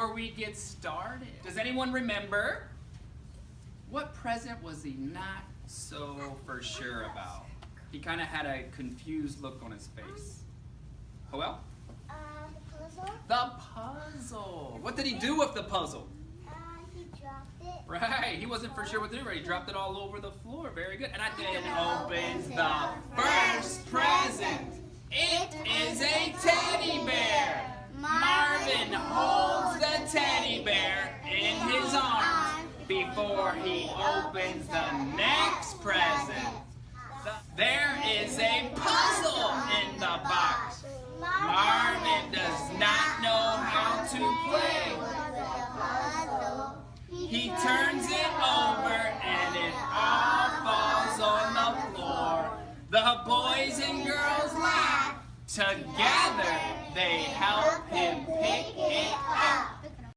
before we get started. Does anyone remember? What present was he not so for sure about? He kind of had a confused look on his face. Joel? The puzzle. The puzzle. What did he do with the puzzle? He dropped it. Right, he wasn't for sure what to do. Right, he dropped it all over the floor. Very good. And I think it opens the first present. It is a teddy bear. Marvin holds the teddy bear in his arms before he opens the next present. There is a puzzle in the box. Marvin does not know how to play. He turns it over and it all falls on the floor. The boys and girls laugh. Together they help